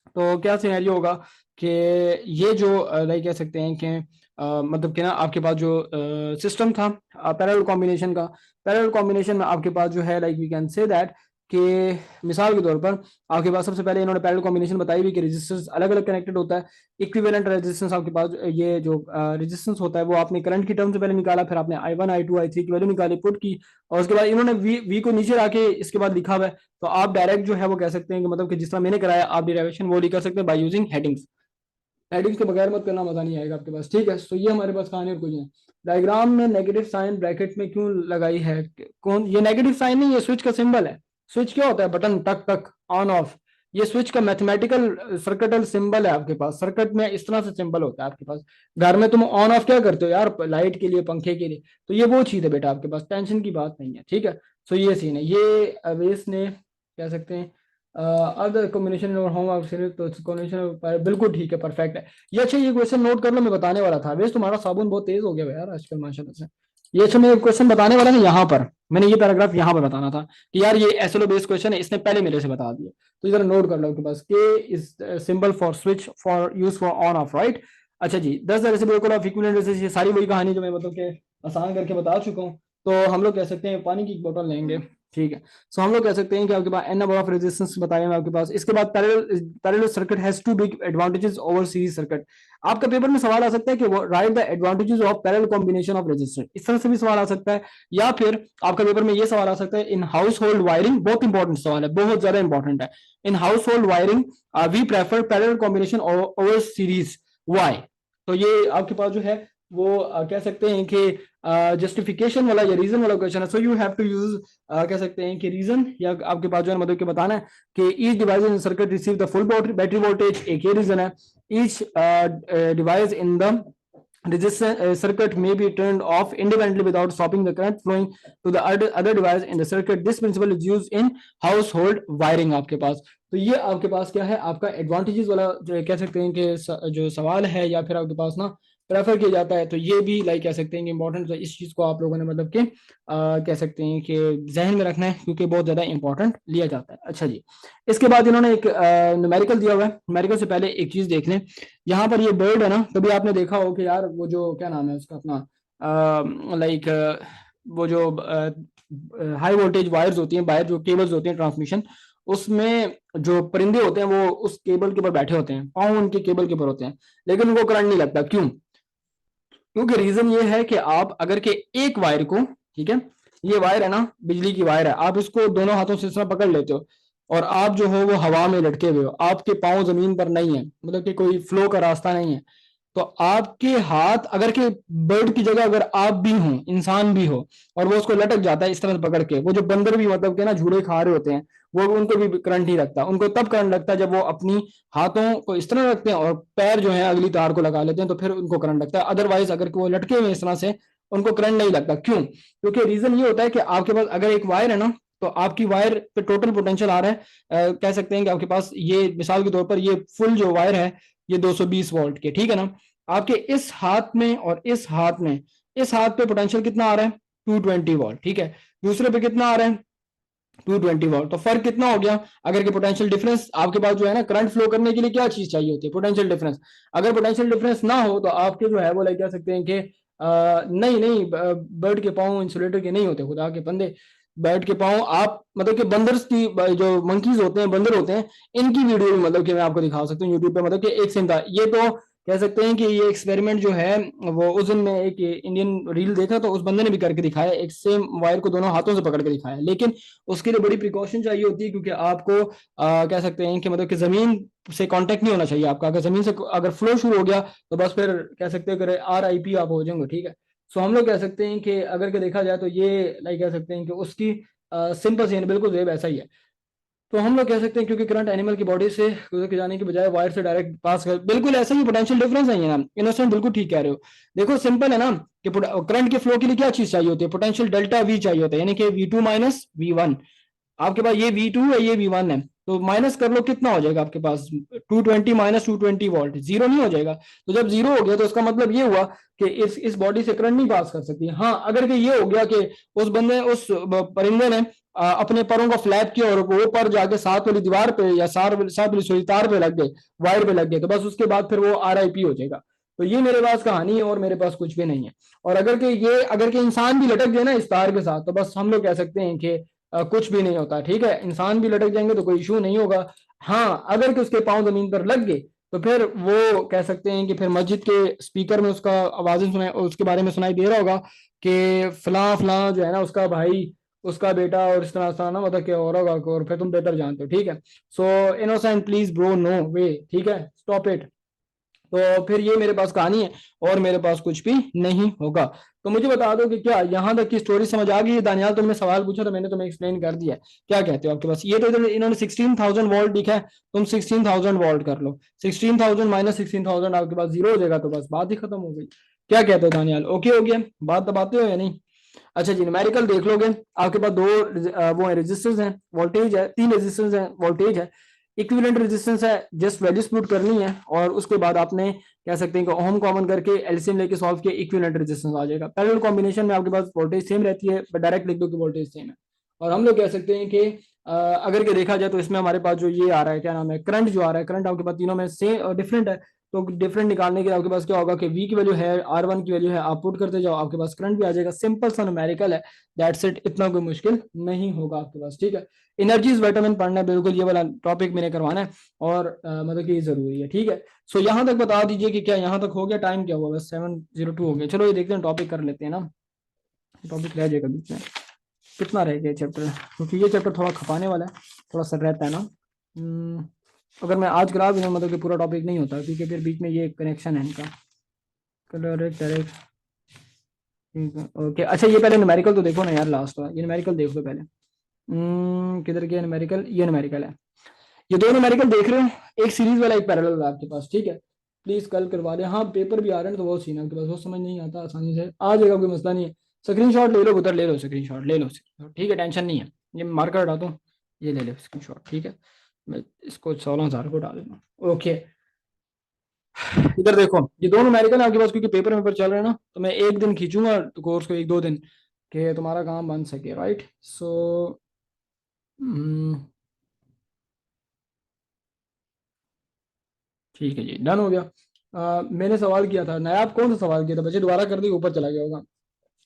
तो क्या सिनेरियो होगा कि ये जो लाइक कह सकते हैं कि मतलब कि ना आपके पास जो सिस्टम था पैरेलल कॉम्बिनेशन का, पैरेलल कॉम्बिनेशन में आपके पास जो है like we can say that कि मिसाल के तौर पर आपके पास सबसे पहले इन्होंने पैरेलल कॉम्बिनेशन बताई हुई कि रेजिस्टेंस अलग अलग कनेक्टेड होता है। इक्विवेलेंट रेजिस्टेंस आपके पास ये जो रेजिस्टेंस होता है वो आपने करंट की टर्म से पहले निकाला, फिर आपने I1 I2 I3 की वैल्यू निकाली, पुट की, और उसके बाद इन्होंने वी को नीचे रखे इसके बाद लिखा हुआ है। तो आप डायरेक्ट जो है वो कह सकते हैं कि मतलब कि जिस तरह मैंने कराया आप डिराइवेशन वो लिख कर सकते हैं बाय यूजिंग हेडिंग्स। हेडिंग्स के बगैर मत करना, मजा नहीं आएगा आपके पास, ठीक है। तो ये हमारे पास कहानी और कुछ नहीं। डायग्राम में नेगेटिव साइन ब्रैकेट में क्यों लगाई है, कौन ये नेगेटिव साइन नहीं, ये स्विच का सिंबल है। स्विच क्या होता है, बटन टक टक ऑन ऑफ, ये स्विच का मैथमेटिकल सर्किटल सिंबल है आपके पास, सर्किट में इस तरह से सिंबल होता है आपके पास। घर में तुम ऑन ऑफ क्या करते हो यार, लाइट के लिए, पंखे के लिए, तो ये वो चीज है बेटा आपके पास, टेंशन की बात नहीं है, ठीक है। सो ये सीन है, ये अवेस ने कह सकते हैं अदर कॉम्बिनेशन और होम तो कॉम्बिनेशन बिल्कुल ठीक है, परफेक्ट है ये। अच्छा, ये क्वेश्चन नोट कर लो, मैं बताने वाला था, वेस्ट तुम्हारा साबुन बहुत तेज हो गया यार आजकल माशाल्लाह से। ये अच्छा, मैं क्वेश्चन बताने वाला था यहाँ पर, मैंने ये पैराग्राफ यहाँ पर बताना था कि यार ये एसएलओ बेस्ड क्वेश्चन है, इसने पहले मेरे से बता दिया। तो जरा नोट कर लो आपके पास, के is symbol for switch for use for on off, right. अच्छा जी, 10 रेसिप्रोकल ऑफ इक्विवेलेंट रेजिस्टेंस, सारी वही कहानी जो मैं मतलब के आसान करके बता चुका हूँ। तो हम लोग कह सकते हैं पानी की एक बोतल लेंगे, ठीक है। सो हम लोग कह सकते हैं कि आपके पास एन नंबर ऑफ रेजिस्टेंस बताया मैं आपके पास, इसके बाद parallel circuit has two big advantages over series circuit. आपका पेपर में सवाल आ सकता है कि write the advantages of parallel combination of resistor, इस तरह से भी सवाल आ सकता है। या फिर आपका पेपर में यह सवाल आ सकता है इन हाउस होल्ड वायरिंग, बहुत इंपॉर्टेंट सवाल है, बहुत ज्यादा इंपॉर्टेंट है। In household wiring we prefer parallel combination over series, why. तो ये आपके पास जो है वो कह सकते हैं कि जस्टिफिकेशन वाला या रीजन वाला क्वेश्चन है। So you have to use कह सकते हैं कि रीजन, या आपके पास जो है मतलब कि बताना है कि each device in circuit receive the full battery voltage, एक ये रीजन है। Each device in the resistance circuit may be turned off independently without stopping the current flowing to the other device in the circuit. This principle is used in household wiring आपके पास। तो ये आपके पास क्या है, आपका advantages वाला जो कह सकते हैं कि जो सवाल है या फिर आपके पास ना प्रेफर किया जाता है। तो ये भी लाइक कह सकते हैं कि इंपॉर्टेंट, तो इस चीज को आप लोगों ने मतलब कि कह सकते हैं कि जहन में रखना है, क्योंकि बहुत ज्यादा इंपॉर्टेंट लिया जाता है। अच्छा जी, इसके बाद इन्होंने एक न्यूमेरिकल दिया हुआ है। न्यूमेरिकल से पहले एक चीज देख लें, यहाँ पर ये बर्ड है ना, कभी आपने देखा हो कि यार वो जो क्या नाम है उसका अपना लाइक वो जो हाई वोल्टेज वायर्स होती हैं, वायर जो केबल्स होती हैं ट्रांसमिशन, उसमें जो परिंदे होते हैं वो उस केबल के ऊपर बैठे होते हैं, पाँव उनके केबल के ऊपर होते हैं, लेकिन उनको करंट नहीं लगता। क्यों? क्योंकि रीजन ये है कि आप अगर के एक वायर को, ठीक है, ये वायर है ना, बिजली की वायर है, आप इसको दोनों हाथों से इस तरह पकड़ लेते हो और आप जो हो वो हवा में लटके हुए हो, आपके पाँव जमीन पर नहीं है, मतलब कि कोई फ्लो का रास्ता नहीं है। तो आपके हाथ अगर के बर्ड की जगह अगर आप भी हो, इंसान भी हो, और वो उसको लटक जाता है इस तरह से पकड़ के, वो जो बंदर भी मतलब के ना झूले खा रहे होते हैं, वो उनको भी करंट नहीं लगता, उनको तब करंट लगता है जब वो अपनी हाथों को इस तरह रखते हैं और पैर जो है अगली तार को लगा लेते हैं, तो फिर उनको करंट लगता है। अदरवाइज अगर वो लटके हुए इस तरह से, उनको करंट नहीं लगता। क्यों? क्योंकि रीजन ये होता है कि आपके पास अगर एक वायर है ना, तो आपकी वायर पे टोटल पोटेंशियल आ रहा है, कह सकते हैं कि आपके पास ये मिसाल के तौर पर ये फुल जो वायर है ये 220 वोल्ट के, ठीक है ना। आपके इस हाथ में और इस हाथ में, इस हाथ पे पोटेंशियल कितना आ रहा है? 220 वोल्ट, ठीक है। दूसरे पे कितना आ रहा है? 220 वोल्ट। तो फर्क कितना हो गया? अगर के पोटेंशियल डिफरेंस आपके पास जो है ना, करंट फ्लो करने के लिए क्या चीज चाहिए होती है? Potential difference. अगर पोटेंशियल डिफरेंस ना हो तो आपके जो है वो लाइक कह सकते हैं कि नहीं नहीं, बर्ड के पाँव इंसुलेटर के नहीं होते, खुदा के बंदे। बर्ड के पाँव आप मतलब कि बंदर्स की जो मंकीज होते हैं, बंदर होते हैं, इनकी वीडियो मतलब कि मैं आपको दिखा सकता हूँ यूट्यूब पे, मतलब कि एक सेम था ये। तो कह सकते हैं कि ये एक्सपेरिमेंट जो है वो उस दिन में एक इंडियन रील देखा तो उस बंदे ने भी करके दिखाया, एक सेम वायर को दोनों हाथों से पकड़ के दिखाया। लेकिन उसके लिए बड़ी प्रिकॉशन चाहिए होती है, क्योंकि आपको कह सकते हैं कि मतलब कि जमीन से कांटेक्ट नहीं होना चाहिए आपका। अगर जमीन से अगर फ्लो शुरू हो गया तो बस फिर कह सकते हैं कि RIP आप हो जाएंगे, ठीक है। सो हम लोग कह सकते हैं कि अगर के देखा जाए तो ये लाइक कह सकते हैं कि उसकी सिंपल सी बिल्कुल वेव ऐसा ही है। तो हम लोग कह सकते हैं क्योंकि करंट एनिमल की बॉडी से गुजर के जाने के बजाय वायर से डायरेक्ट पास कर, बिल्कुल ऐसा ही पोटेंशियल डिफरेंस है ना। इनोसेंट बिल्कुल ठीक कह रहे हो। देखो सिंपल है ना कि करंट के फ्लो के लिए क्या चीज चाहिए होती है? पोटेंशियल डेल्टा वी चाहिए होता है, यानी कि V2 माइनस V1। आपके पास ये V2 है, ये V1 है, तो माइनस कर लो कितना हो जाएगा आपके पास? 220 माइनस 220 वोल्ट, जीरो नहीं हो जाएगा? तो जब जीरो हो गया तो उसका मतलब ये हुआ कि इस बॉडी से करंट नहीं पास कर सकती। हाँ, अगर कि ये हो गया कि उस बंदे उस परिंदे ने अपने पैरों का फ्लैप किया और वो पर जाके साथ वाली दीवार पे या साथ वाली सुई तार पे लग गए, वायर पे लग गए, तो बस उसके बाद फिर वो RIP हो जाएगा। तो ये मेरे पास कहानी है और मेरे पास कुछ भी नहीं है। और अगर के इंसान भी लटक गए ना इस तार के साथ, तो बस हम लोग कह सकते हैं कि कुछ भी नहीं होता, ठीक है। इंसान भी लटक जाएंगे तो कोई इशू नहीं होगा। हाँ, अगर कि उसके पांव जमीन पर लग गए तो फिर वो कह सकते हैं कि फिर मस्जिद के स्पीकर में उसका आवाजें सुनाई, उसके बारे में सुनाई दे रहा होगा कि फलां फलां जो है ना उसका भाई, उसका बेटा, और इस तरह से ना मतलब कि और होगा, और फिर तुम बेहतर जानते हो, ठीक है। So innocent please bro, no way, ठीक है, स्टॉप इट। तो फिर ये मेरे पास कहानी है और मेरे पास कुछ भी नहीं होगा। तो मुझे बता दो कि क्या यहाँ तक की स्टोरी समझ आ गई? दानियाल तुमने सवाल पूछा तो मैंने तुम्हें एक्सप्लेन कर दिया। क्या कहते हो? आपके पास ये तो इधर इन्होंने 16,000 वोल्ट लिखा है, तुम 16,000 वोल्ट कर लो, 16,000 माइनस 16,000 आपके पास जीरो हो जाएगा, तो बस बात ही खत्म हो गई। क्या कहते हो दानियाल? ओके हो गया? बात दबाते हो या नहीं? अच्छा जी, न्यूमेरिकल देख लोगे। आपके पास दो वो है, रेजिस्टेंस है, वोल्टेज है, तीन रेजिस्टेंस है, वोल्टेज है, इक्विवेलेंट रेजिस्टेंस है, जस्ट वैल्यूज पुट करनी है और उसके बाद आपने कह सकते हैं कि ओम कॉमन करके एलसीएम लेके सॉल्व किया, इक्विवेलेंट रेजिस्टेंस आ जाएगा। पैरेलल कॉम्बिनेशन में आपके पास वोल्टेज सेम रहती है, बट डायरेक्ट लिख दो कि वोल्टेज सेम है। और हम लोग कह सकते हैं कि अगर के देखा जाए तो इसमें हमारे पास जो ये आ रहा है, क्या नाम है, करंट जो आ रहा है, करंट आपके पास तीनों में सेम डिफरेंट है। तो डिफरेंट निकालने के लिए आपके पास क्या होगा कि V की वैल्यू है, R1 की वैल्यू है, आप पुट करते जाओ, आपके पास करंट भी आ जाएगा। सिंपल सा न्यूमेरिकल है, दैट्स इट, इतना कोई मुश्किल नहीं होगा आपके पास, ठीक है। एनर्जीज विटामिन पढ़ना है, बिल्कुल ये वाला टॉपिक मैंने करवाना है और मतलब कि ये जरूरी है, ठीक है। सो यहाँ तक बता दीजिए कि क्या यहाँ तक हो गया? टाइम क्या हुआ? बस 7:02 हो गया। चलो ये देखते हैं, टॉपिक कर लेते हैं ना, टॉपिक रह जाएगा बीच में। कितना रह गया चैप्टर? क्योंकि ये चैप्टर थोड़ा खपाने वाला है, थोड़ा सा रहता है ना। अगर मैं आज करा भी ना मतलब कि पूरा टॉपिक नहीं होता, क्योंकि फिर बीच में ये कनेक्शन है इनका। डायरेक्ट डायरेक्ट, ठीक है, ओके। अच्छा ये पहले न्यूमेरिकल तो देखो ना यार, लास्ट वाला ये न्यूमेरिकल देख लो पहले। किधर गया न्यूमेरिकल? ये न्यूमेरिकल है। ये दो न्यूमेरिकल देख रहे हो, एक सीरीज वाला एक पैरेलल वाला आपके पास, ठीक है। प्लीज कल करवा दें। हाँ पेपर भी आ रहे हैं तो बहुत सीन है आपके पास, वो समझ नहीं आता, आसानी से आ जाएगा, कोई मसला नहीं है। स्क्रीनशॉट ले लो उधर, ले लो स्क्रीनशॉट, ले लो screenshot, ठीक है, टेंशन नहीं है। ये मार्कर हटा दो, ये ले लो स्क्रीनशॉट, ठीक है। मैं इसको 16,000 को डाल देना, ओके। इधर देखो, ये दोनों न्यूमेरिकल है आपके पास, क्योंकि पेपर पेपर चल रहे हैं ना, तो मैं एक दिन खींचूंगा कोर्स को, एक दो दिन, कि तुम्हारा काम बन सके, राइट। सो ठीक है जी, डन हो गया। मैंने सवाल किया था, नायाब कौन सा सवाल किया था? बच्चे दोबारा कर दी, ऊपर चला गया होगा।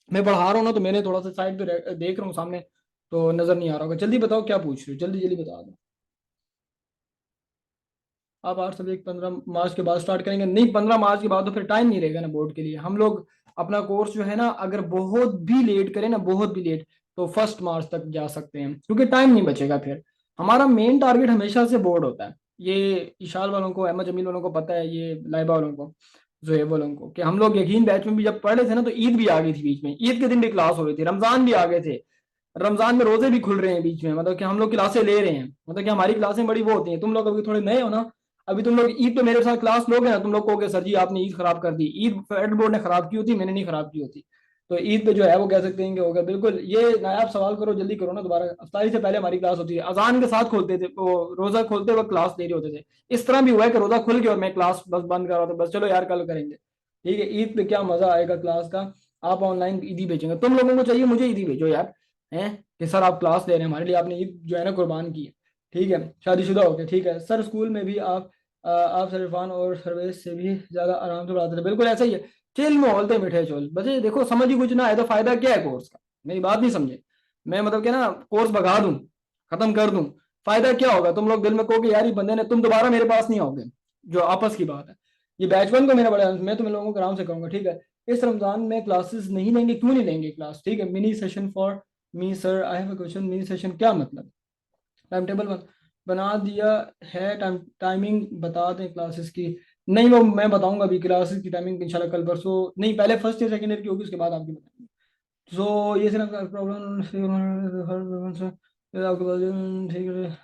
मैं पढ़ा रहा हूँ ना, तो मैंने थोड़ा सा साइड पे देख रहा हूँ सामने, तो नजर नहीं आ रहा होगा। जल्दी बताओ क्या पूछ रहे हो, जल्दी जल्दी बता दो। आप 8 सब्जेक्ट 15 मार्च के बाद स्टार्ट करेंगे? नहीं, 15 मार्च के बाद तो फिर टाइम नहीं रहेगा ना बोर्ड के लिए। हम लोग अपना कोर्स जो है ना, अगर बहुत भी लेट करें ना, बहुत भी लेट, तो 1 मार्च तक जा सकते हैं, क्योंकि टाइम नहीं बचेगा फिर। हमारा मेन टारगेट हमेशा से बोर्ड होता है। ये इशाल वालों को, अहमद जमील वालों को पता है, ये लाइबा वालों को, जोहेब वालों को, कि हम लोग यकीन बैच में भी जब पढ़ रहे थे ना, तो ईद भी आ गई थी बीच में, ईद के दिन भी क्लास हो रही थी, रमजान भी आ गए थे, रमजान में रोजे भी खुल रहे हैं बीच में, मतलब कि हम लोग क्लासें ले रहे हैं, मतलब कि हमारी क्लासें बड़ी वो होती हैं। तुम लोग अभी थोड़े नए हो ना, अभी तुम लोग ईद पे मेरे साथ क्लास लोगे ना, तुम लोग कहोगे सर जी आपने ईद खराब कर दी। ईद फेडरल बोर्ड ने खराब की होती, मैंने नहीं खराब की होती। तो ईद पे जो है वो कह सकते हैं कि होगा बिल्कुल। ये नायाब सवाल करो, जल्दी करो ना, दोबारा अफ्तारी से पहले हमारी क्लास होती है, अजान के साथ खोलते थे वो, रोजा खोलते वक्त क्लास ले रहे होते थे। इस तरह भी हुआ है कि रोजा खुल गया और मैं क्लास बस बंद कर रहा था, बस चलो यार कल करेंगे। ठीक है, ईद पे क्या मजा आएगा क्लास का। आप ऑनलाइन ईदी भेजेंगे, तुम लोगों को चाहिए मुझे ईदी भेजो यार, हैं कि सर आप क्लास ले रहे हैं हमारे लिए, आपने ईद जो है ना कुर्बान की है। ठीक है, शादीशुदा हो गए, ठीक है सर, स्कूल में भी आप सर इरफान और सर्वेश से भी ज्यादा आराम से पढ़ाते थे। बिल्कुल ऐसा ही है, चिल माहौल थे, मीठे चोल। बच्चे देखो, समझ ही कुछ ना है तो फायदा क्या है कोर्स का। मेरी बात नहीं समझे, मैं मतलब कि ना कोर्स भगा दूं, खत्म कर दूं, फायदा क्या होगा। तुम लोग दिल में कहोगे यार ये बंदे ने, तुम दोबारा मेरे पास नहीं आओगे, जो आपस की बात है। ये बैच वन को मेरा बड़ा, मैं तुम लोगों को आराम से कहूंगा, ठीक है। इस रमजान में क्लासेस नहीं लेंगे, क्यों नहीं लेंगे क्लास, ठीक है। Mini session for me sir, I have a question, mini session क्या मतलब। टाइम टेबल बना दिया है, टाइमिंग बता दें क्लासेस की। नहीं वो मैं बताऊंगा अभी, क्लासेस की टाइमिंग इंशाल्लाह कल परसों नहीं, पहले फर्स्ट ईयर सेकेंड ईयर की होगी, उसके बाद आपकी बताएंगे। सो ये सिर्फ प्रॉब्लम हर आपके पास, ठीक है आपके,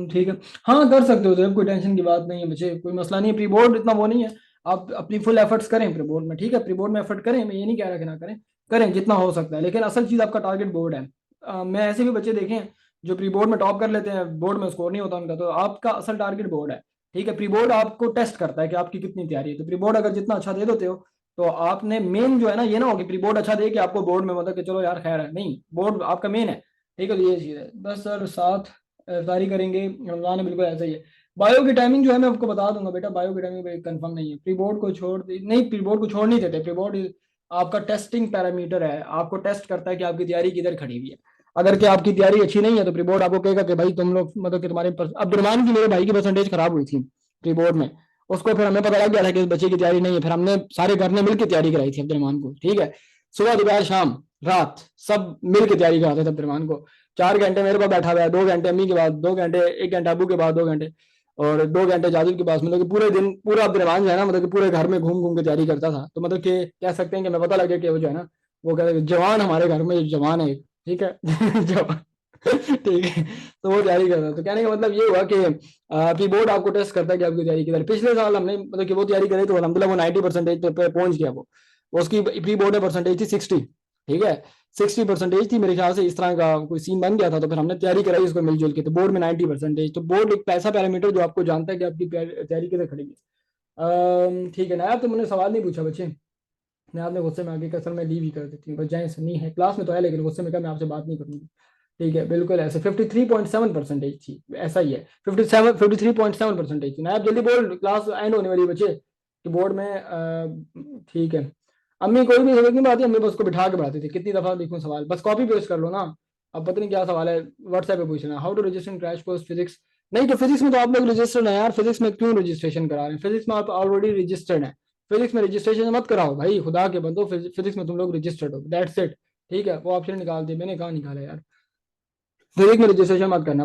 ठीक है। हाँ कर सकते हो तो, कोई टेंशन की बात नहीं है बच्चे, कोई मसला नहीं है, प्री बोर्ड इतना वो नहीं है। आप अपनी फुल एफर्ट्स करें प्री बोर्ड में, ठीक है, प्री बोर्ड में एफर्ट करें, मैं ये नहीं कह रहा कि ना करें, करें जितना हो सकता है, लेकिन असल चीज आपका टारगेट बोर्ड है। मैं ऐसे भी बच्चे देखे हैं जो प्री बोर्ड में टॉप कर लेते हैं, बोर्ड में स्कोर नहीं होता उनका, तो आपका असल टारगेट बोर्ड है। ठीक है, प्री बोर्ड आपको टेस्ट करता है कि आपकी कितनी तैयारी है, तो प्री बोर्ड अगर जितना अच्छा दे देते हो, तो आपने मेन जो है ना, ये ना हो कि प्री बोर्ड अच्छा दे कि आपको बोर्ड में मतलब कि चलो यार खैर है, नहीं, बोर्ड आपका मेन है। ठीक है, तो ये चीज़ है बस सर, साथ इफ्तारी करेंगे रमजान है, बिल्कुल ऐसा ही है। बायो की टाइमिंग जो है मैं आपको बता दूंगा बेटा, बायो की टाइमिंग कंफर्म नहीं है, प्री बोर्ड को छोड़ नहीं, प्री बोर्ड को छोड़ नहीं देते, प्री बोर्ड आपका टेस्टिंग पैरामीटर है, आपको टेस्ट करता है कि आपकी तैयारी किधर खड़ी हुई है। अगर कि आपकी तैयारी अच्छी नहीं है तो प्री बोर्ड आपको कहेगा कि भाई तुम लोग मतलब कि तुम्हारे अब्दुलरमान की, मेरे भाई की परसेंटेज खराब हुई थी प्री बोर्ड में, उसको फिर हमें पता लग गया था कि इस बच्चे की तैयारी नहीं है, फिर हमने सारे घर ने मिलकर तैयारी कराई थी अब्दुलरमान को, ठीक है। सुबह दोपहर शाम रात सब मिल के तैयारी कराते थे अब्दुलरमान को। 4 घंटे मेरे पास बैठा हुआ है, 2 घंटे अम्मी के बाद, 2 घंटे, 1 घंटा अबू के बाद, 2 घंटे, और 2 घंटे जाजिद के पास, मतलब कि पूरे दिन पूरा अब्दुलरमान जो है ना, मतलब कि पूरे घर में घूम घूम के तैयारी करता था। तो मतलब कि कह सकते हैं कि मैं पता लगे कि वो जो है ना, वो कहते हैं जवान हमारे घर में जवान है, ठीक है जवान ठीक है। तो वो तैयारी करता था, तो कहने का मतलब ये हुआ कि प्री बोर्ड आपको टेस्ट करता है कि आपकी तैयारी किधर। पिछले साल हमने मतलब कि वो तैयारी करी तो अलहमदुलिल्लाह वो 90% पे पहुंच गया वो उसकी प्री बोर्ड में परसेंटेज थी 60, ठीक है, 60% थी मेरे ख्याल से, इस तरह का कोई सीन बन गया था। तो फिर हमने तैयारी कराई इसको मिलजुल के, तो बोर्ड में 90%। तो बोर्ड एक पैसा पैरामीटर जो आपको जानता है कि आपकी तैयारी किधर खड़ी है। ठीक है नायाब, तो मैंने सवाल नहीं पूछा बच्चे, मैं आपने गुस्से में आगे कसर में लीव ही कर देती हूँ, बस जाए नहीं है क्लास में तो है, लेकिन गुस्से में कहा मैं आपसे बात नहीं करूंगी। ठीक है, बिल्कुल ऐसे 53.7% थी, ऐसा ही है, 53.7% थी। नायब जल्दी बोल, क्लास एंड होने वाली है बच्चे कि बोर्ड में ठीक है। अम्मी कोई भी समझ नहीं पाती, अम्मी बस उसको बिठा के पढ़ाती थी, कितनी दफा लिखूं सवाल, बस कॉपी पेस्ट कर लो ना। अब पता नहीं क्या सवाल है, व्हाट्सएप पे पूछना, how to register crash course physics. नहीं तो फिजिक्स में तो आप लोग रजिस्टर्ड है यार, फिजिक्स में क्यों रजिस्ट्रेशन करा रहे हैं, फिजिक्स में आप ऑलरेडी रजिस्टर्ड है। फिजिक्स में रजिस्ट्रेशन मत कराओ भाई, खुदा के बंदो, फिजिक्स में तुम लोग रजिस्टर्ड हो, दैट्स इट। ठीक है, वो ऑप्शन निकाल दिया, मैंने कहा निकाला यार, फिजिक्स में रजिस्ट्रेशन मत करना बस।